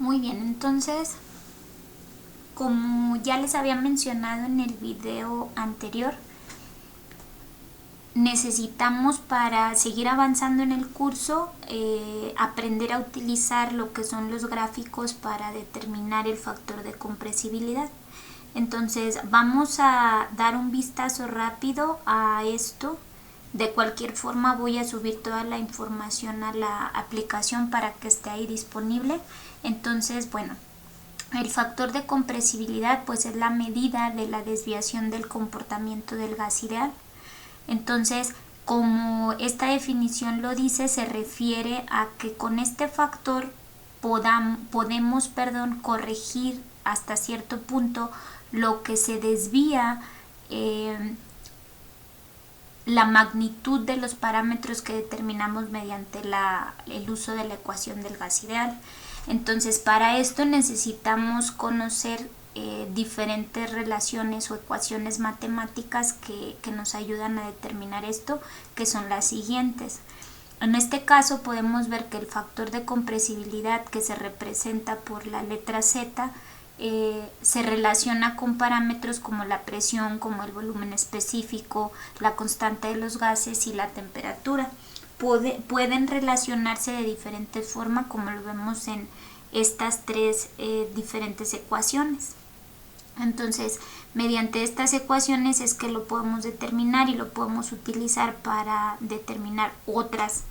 Muy bien, entonces, como ya les había mencionado en el video anterior, necesitamos para seguir avanzando en el curso aprender a utilizar lo que son los gráficos para determinar el factor de compresibilidad. Entonces vamos a dar un vistazo rápido a esto. De cualquier forma voy a subir toda la información a la aplicación para que esté ahí disponible. Entonces, bueno, el factor de compresibilidad pues es la medida de la desviación del comportamiento del gas ideal. Entonces, como esta definición lo dice, se refiere a que con este factor podemos corregir hasta cierto punto lo que se desvía la magnitud de los parámetros que determinamos mediante el uso de la ecuación del gas ideal. Entonces, para esto necesitamos conocer diferentes relaciones o ecuaciones matemáticas que nos ayudan a determinar esto, que son las siguientes. En este caso podemos ver que el factor de compresibilidad, que se representa por la letra Z, se relaciona con parámetros como la presión, como el volumen específico, la constante de los gases y la temperatura. Pueden relacionarse de diferentes formas, como lo vemos en estas tres diferentes ecuaciones. Entonces, mediante estas ecuaciones es que lo podemos determinar y lo podemos utilizar para determinar otras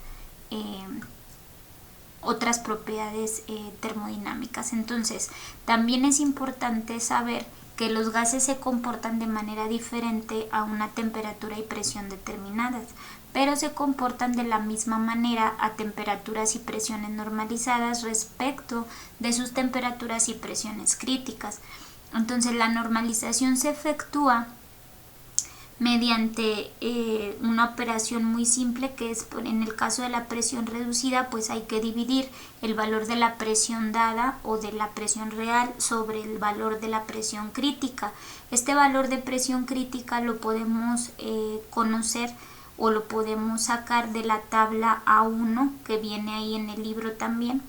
propiedades termodinámicas. Entonces, también es importante saber que los gases se comportan de manera diferente a una temperatura y presión determinadas, pero se comportan de la misma manera a temperaturas y presiones normalizadas respecto de sus temperaturas y presiones críticas. Entonces, la normalización se efectúa mediante una operación muy simple, que es, en el caso de la presión reducida, pues hay que dividir el valor de la presión dada o de la presión real sobre el valor de la presión crítica. Este valor de presión crítica lo podemos conocer o lo podemos sacar de la tabla A1 que viene ahí en el libro también.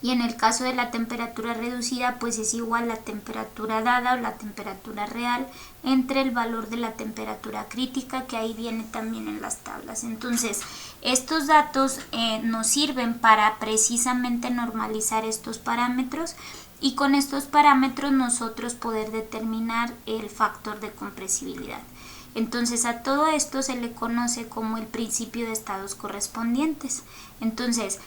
Y en el caso de la temperatura reducida, pues es igual la temperatura dada o la temperatura real entre el valor de la temperatura crítica, que ahí viene también en las tablas. Entonces, estos datos nos sirven para precisamente normalizar estos parámetros, y con estos parámetros nosotros poder determinar el factor de compresibilidad. Entonces, a todo esto se le conoce como el principio de estados correspondientes. Entonces,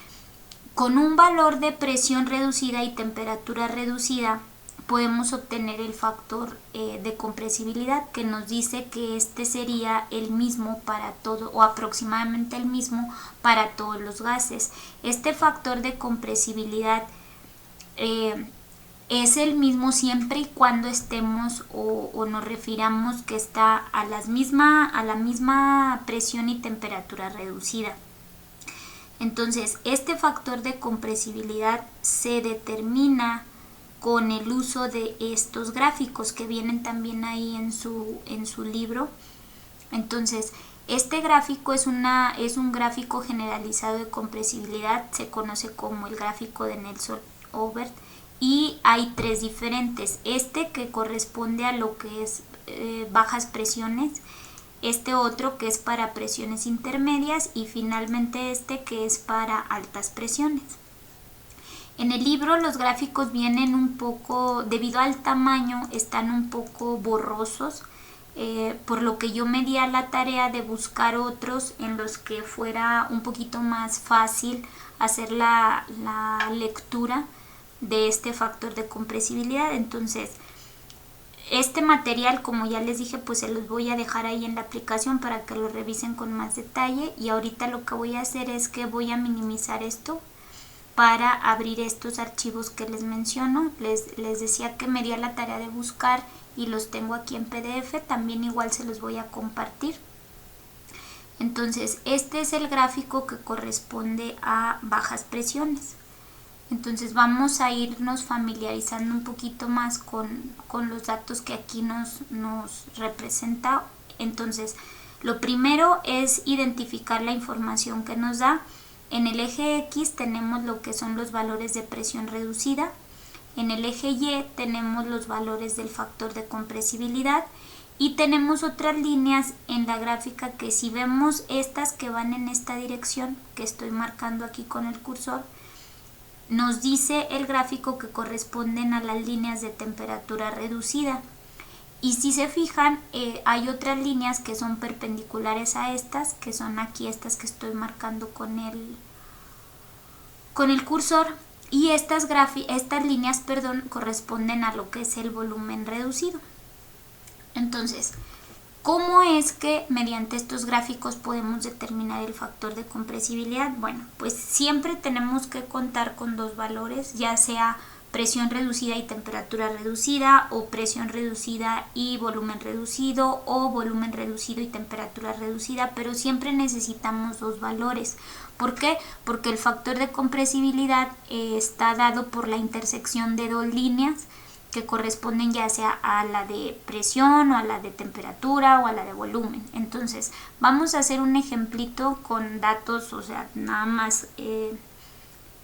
con un valor de presión reducida y temperatura reducida podemos obtener el factor de compresibilidad, que nos dice que este sería el mismo para todo, o aproximadamente el mismo para todos los gases. Este factor de compresibilidad es el mismo siempre y cuando estemos o nos refiramos que está a la misma presión y temperatura reducida. Entonces, este factor de compresibilidad se determina con el uso de estos gráficos que vienen también ahí en su libro. Entonces, este gráfico es un gráfico generalizado de compresibilidad, se conoce como el gráfico de Nelson-Oberth, y hay tres diferentes. Este que corresponde a lo que es bajas presiones, este otro que es para presiones intermedias, y finalmente este que es para altas presiones. En el libro los gráficos vienen un poco, debido al tamaño, están un poco borrosos, por lo que yo me di a la tarea de buscar otros en los que fuera un poquito más fácil hacer la lectura de este factor de compresibilidad. Entonces, este material, como ya les dije, pues se los voy a dejar ahí en la aplicación para que lo revisen con más detalle. Y ahorita lo que voy a hacer es que voy a minimizar esto para abrir estos archivos que les menciono. Les decía que me di a la tarea de buscar y los tengo aquí en PDF. También igual se los voy a compartir. Entonces, este es el gráfico que corresponde a bajas presiones. Entonces vamos a irnos familiarizando un poquito más con los datos que aquí nos representa. Entonces, lo primero es identificar la información que nos da. en el eje X tenemos lo que son los valores de presión reducida, en el eje Y tenemos los valores del factor de compresibilidad y tenemos otras líneas en la gráfica que si vemos estas que van en esta dirección que estoy marcando aquí con el cursor, nos dice el gráfico que corresponden a las líneas de temperatura reducida. Y si se fijan, hay otras líneas que son perpendiculares a estas, que son aquí estas que estoy marcando con el cursor. Y estas líneas, corresponden a lo que es el volumen reducido. Entonces, ¿cómo es que mediante estos gráficos podemos determinar el factor de compresibilidad? Bueno, pues siempre tenemos que contar con dos valores, ya sea presión reducida y temperatura reducida, o presión reducida y volumen reducido, o volumen reducido y temperatura reducida, pero siempre necesitamos dos valores. ¿Por qué? Porque el factor de compresibilidad está dado por la intersección de dos líneas que corresponden ya sea a la de presión o a la de temperatura o a la de volumen. Entonces vamos a hacer un ejemplito con datos, o sea, nada más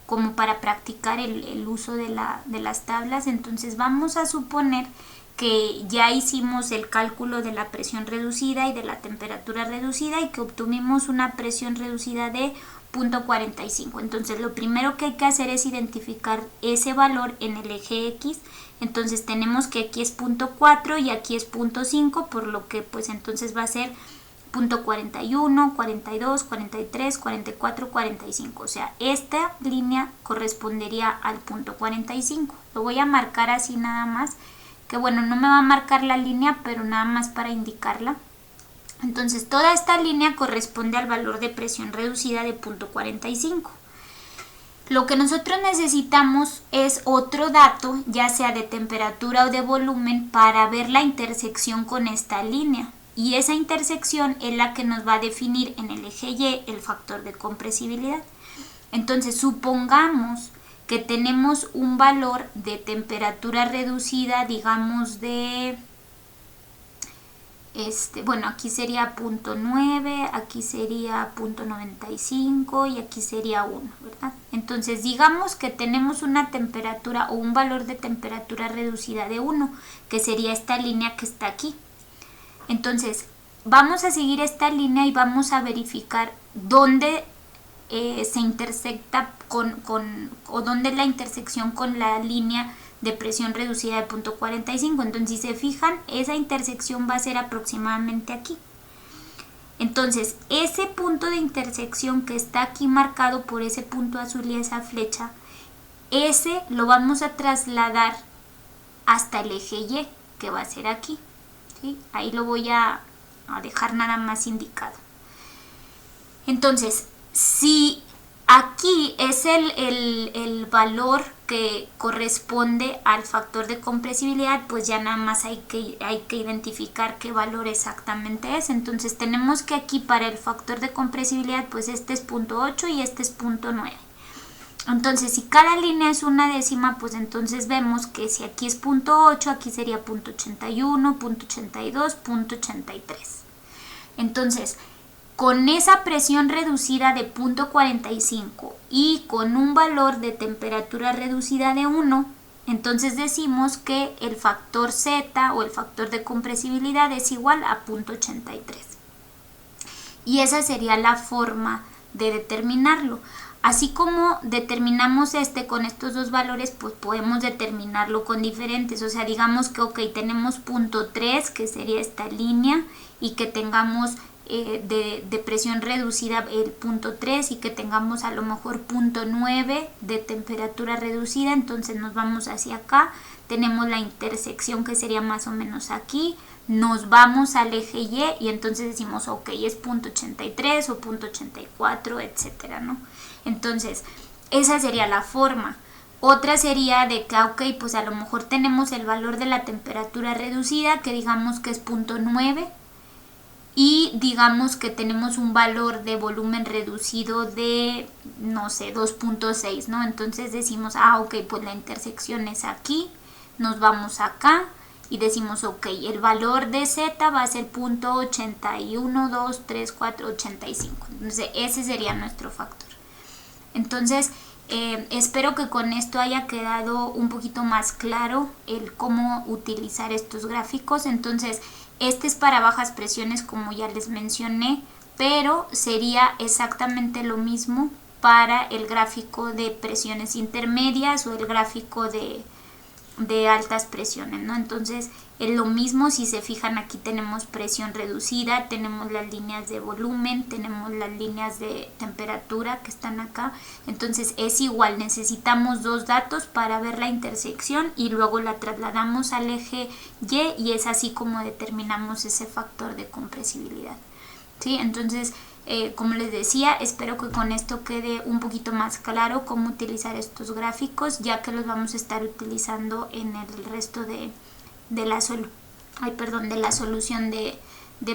como para practicar el uso de las tablas. Entonces vamos a suponer que ya hicimos el cálculo de la presión reducida y de la temperatura reducida y que obtuvimos una presión reducida de 0.45. Entonces lo primero que hay que hacer es identificar ese valor en el eje X. Entonces tenemos que aquí es 0.4 y aquí es 0.5, por lo que pues entonces va a ser 0.41, 42, 43, 44, 45. O sea, esta línea correspondería al 0.45. Lo voy a marcar así nada más, que bueno, no me va a marcar la línea, pero nada más para indicarla. Entonces toda esta línea corresponde al valor de presión reducida de 0.45. Lo que nosotros necesitamos es otro dato, ya sea de temperatura o de volumen, para ver la intersección con esta línea. Y esa intersección es la que nos va a definir en el eje Y el factor de compresibilidad. Entonces supongamos que tenemos un valor de temperatura reducida, digamos de... bueno, aquí sería 0.9, aquí sería 0.95 y aquí sería 1, ¿verdad? Entonces digamos que tenemos una temperatura o un valor de temperatura reducida de 1, que sería esta línea que está aquí. Entonces vamos a seguir esta línea y vamos a verificar dónde se intersecta o dónde es la intersección con la línea de presión reducida de 0.45. Entonces si se fijan, esa intersección va a ser aproximadamente aquí. Entonces ese punto de intersección que está aquí marcado por ese punto azul y esa flecha, ese lo vamos a trasladar hasta el eje Y, que va a ser aquí, ¿sí? Ahí lo voy a dejar nada más indicado. Entonces si aquí es el valor que corresponde al factor de compresibilidad, pues ya nada más hay que identificar qué valor exactamente es. Entonces tenemos que aquí para el factor de compresibilidad, pues este es 0.8 y este es 0.9. Entonces si cada línea es una décima, pues entonces vemos que si aquí es 0.8, aquí sería 0.81, 0.82, 0.83. Entonces con esa presión reducida de 0.45 y con un valor de temperatura reducida de 1, entonces decimos que el factor Z o el factor de compresibilidad es igual a 0.83. Y esa sería la forma de determinarlo. Así como determinamos con estos dos valores, pues podemos determinarlo con diferentes. O sea, digamos que tenemos 0.3, que sería esta línea, y que tengamos de presión reducida el 0.3 y que tengamos a lo mejor 0.9 de temperatura reducida. Entonces nos vamos hacia acá, tenemos la intersección que sería más o menos aquí, nos vamos al eje Y entonces decimos ok, es 0.83 o 0.84, etcétera, ¿no? Entonces esa sería la forma. Otra sería de que ok, pues a lo mejor tenemos el valor de la temperatura reducida, que digamos que es 0.9, y digamos que tenemos un valor de volumen reducido de, no sé, 2.6, ¿no? Entonces decimos, ok, pues la intersección es aquí, nos vamos acá y decimos, ok, el valor de Z va a ser 0.81, 2, 3, 4, 85. Entonces ese sería nuestro factor. Entonces, espero que con esto haya quedado un poquito más claro el cómo utilizar estos gráficos. Entonces, este es para bajas presiones, como ya les mencioné, pero sería exactamente lo mismo para el gráfico de presiones intermedias o el gráfico de altas presiones, ¿no? Entonces es lo mismo. Si se fijan, aquí tenemos presión reducida, tenemos las líneas de volumen, tenemos las líneas de temperatura que están acá. Entonces es igual, necesitamos dos datos para ver la intersección y luego la trasladamos al eje Y es así como determinamos ese factor de compresibilidad, ¿sí? Entonces, como les decía, espero que con esto quede un poquito más claro cómo utilizar estos gráficos, ya que los vamos a estar utilizando en el resto de la solución de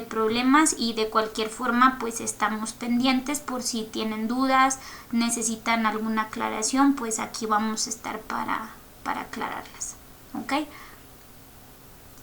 problemas. Y de cualquier forma, pues estamos pendientes por si tienen dudas, necesitan alguna aclaración, pues aquí vamos a estar para aclararlas, ¿ok?